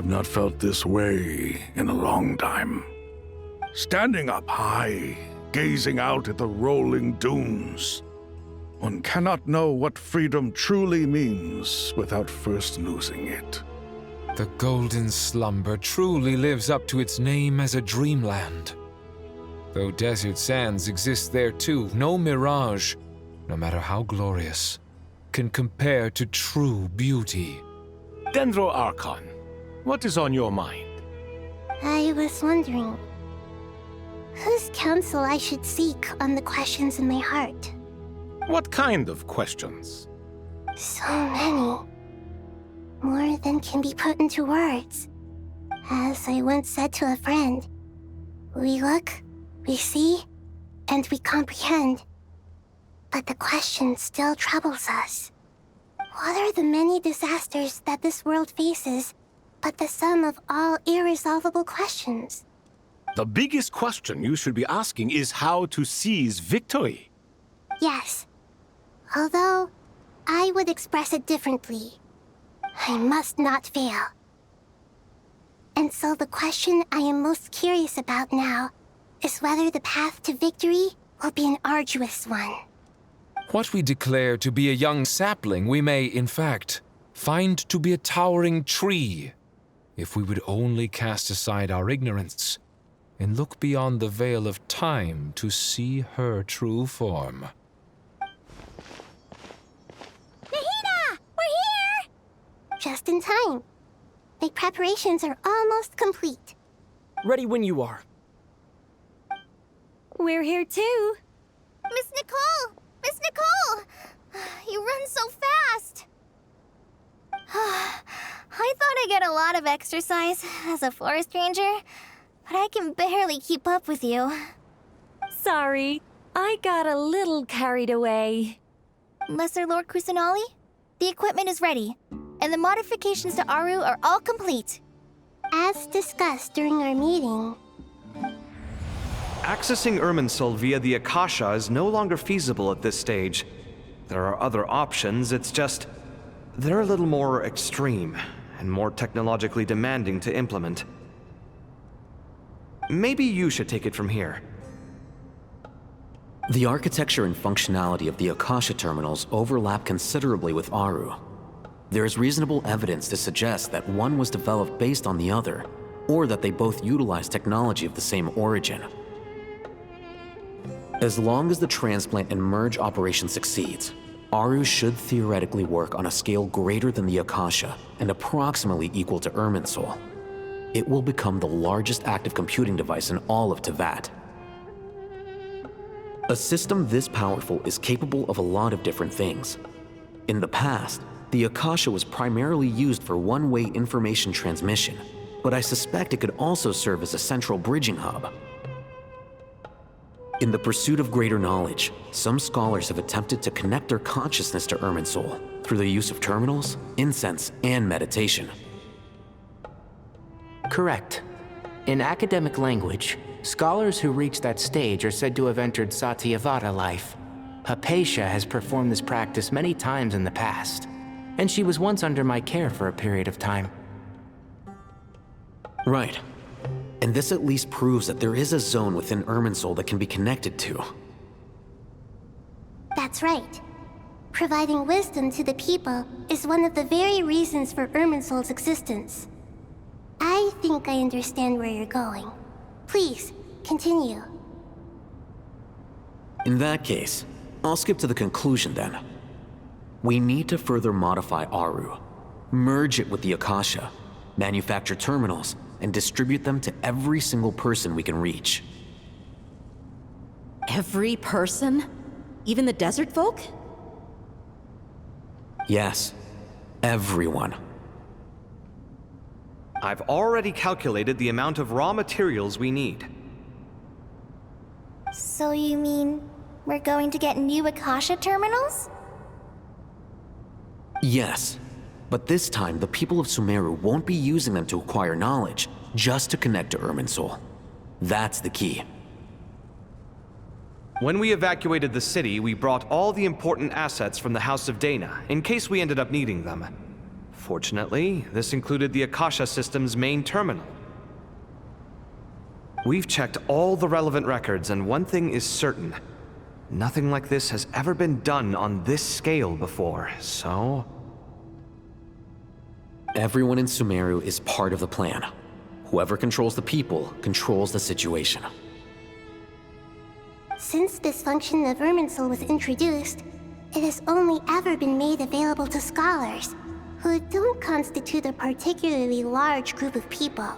have not felt this way in a long time. Standing up high, gazing out at the rolling dunes. One cannot know what freedom truly means without first losing it. The golden slumber truly lives up to its name as a dreamland. Though desert sands exist there too, no mirage, no matter how glorious, can compare to true beauty. Dendro Archon, what is on your mind? I was wondering whose counsel I should seek on the questions in my heart. What kind of questions? So many. More than can be put into words. As I once said to a friend, we look, we see, and we comprehend. But the question still troubles us. What are the many disasters that this world faces, but the sum of all irresolvable questions? The biggest question you should be asking is how to seize victory. Yes. Although, I would express it differently. I must not fail. And so the question I am most curious about now is whether the path to victory will be an arduous one. What we declare to be a young sapling, we may, in fact, find to be a towering tree, if we would only cast aside our ignorance and look beyond the veil of time to see her true form. Nahida! We're here! Just in time. My preparations are almost complete. Ready when you are. We're here too. Miss Nicole! Miss Nicole! You run so fast! I thought I'd get a lot of exercise as a forest ranger, but I can barely keep up with you. Sorry, I got a little carried away. Lesser Lord Kusanali, the equipment is ready, and the modifications to Aru are all complete. As discussed during our meeting, Accessing Irminsul via the Akasha is no longer feasible at this stage. There are other options, it's just they're a little more extreme and more technologically demanding to implement. Maybe you should take it from here. The architecture and functionality of the Akasha terminals overlap considerably with Aru. There is reasonable evidence to suggest that one was developed based on the other, or that they both utilize technology of the same origin. As long as the transplant and merge operation succeeds, Aru should theoretically work on a scale greater than the Akasha and approximately equal to Irminsul. It will become the largest active computing device in all of Teyvat. A system this powerful is capable of a lot of different things. In the past, the Akasha was primarily used for one-way information transmission, but I suspect it could also serve as a central bridging hub. In the pursuit of greater knowledge, some scholars have attempted to connect their consciousness to Irminsul through the use of terminals, incense, and meditation. Correct. In academic language, scholars who reach that stage are said to have entered Satyavada life. Hypatia has performed this practice many times in the past, and she was once under my care for a period of time. Right. And this at least proves that there is a zone within Irminsul that can be connected to. that's right. Providing wisdom to the people is one of the very reasons for Irminsul's existence. I think I understand where you're going. Please, continue. In that case, I'll skip to the conclusion then. We need to further modify Aru, merge it with the Akasha, manufacture terminals, and distribute them to every single person we can reach. Every person? Even the desert folk? Yes, everyone. I've already calculated the amount of raw materials we need. So you mean we're going to get new Akasha terminals? Yes, but this time the people of Sumeru won't be using them to acquire knowledge, just to connect to Irminsul. That's the key. When we evacuated the city, we brought all the important assets from the House of Dana, in case we ended up needing them. Fortunately, this included the Akasha system's main terminal. We've checked all the relevant records, and one thing is certain. Nothing like this has ever been done on this scale before, so... Everyone in Sumeru is part of the plan. Whoever controls the people controls the situation. Since this function of Irminsul was introduced, it has only ever been made available to scholars, who don't constitute a particularly large group of people.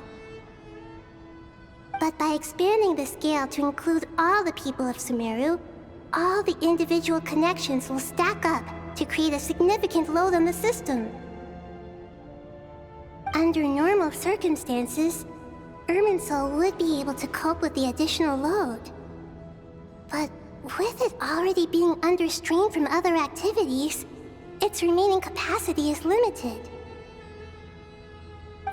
But by expanding the scale to include all the people of Sumeru, all the individual connections will stack up to create a significant load on the system. Under normal circumstances, Irminsul would be able to cope with the additional load. But with it already being under strain from other activities, its remaining capacity is limited.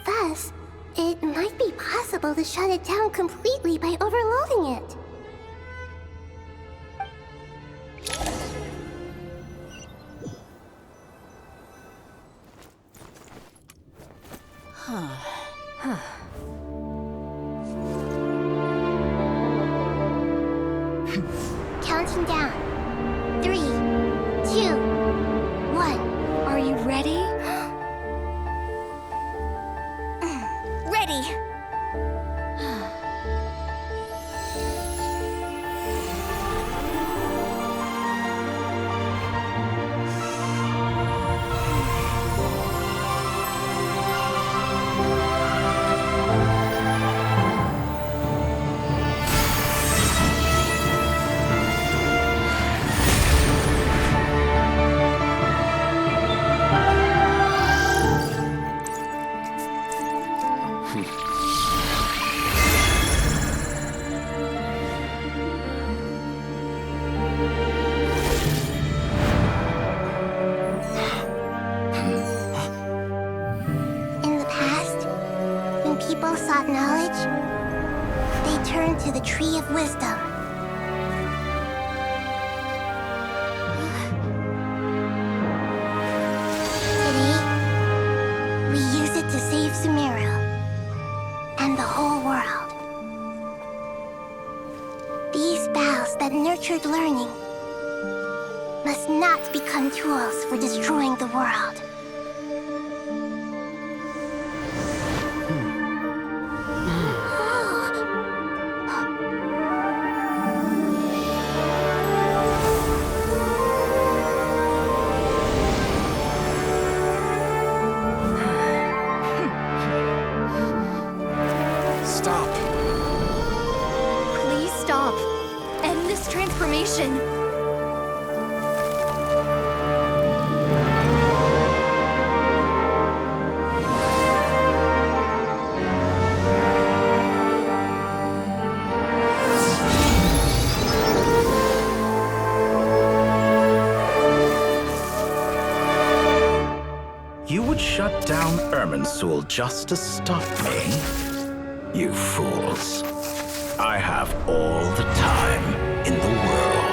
Thus, it might be possible to shut it down completely by overloading it. Counting down. 3, 2, 1. Are you ready? Ready! People sought knowledge, they turned to the Tree of Wisdom. Today, we use it to save Sumeru and the whole world. These boughs that nurtured learning must not become tools for destroying the world. Transformation. You would shut down Irminsul just to stop me? You fools. I have all the time in the world.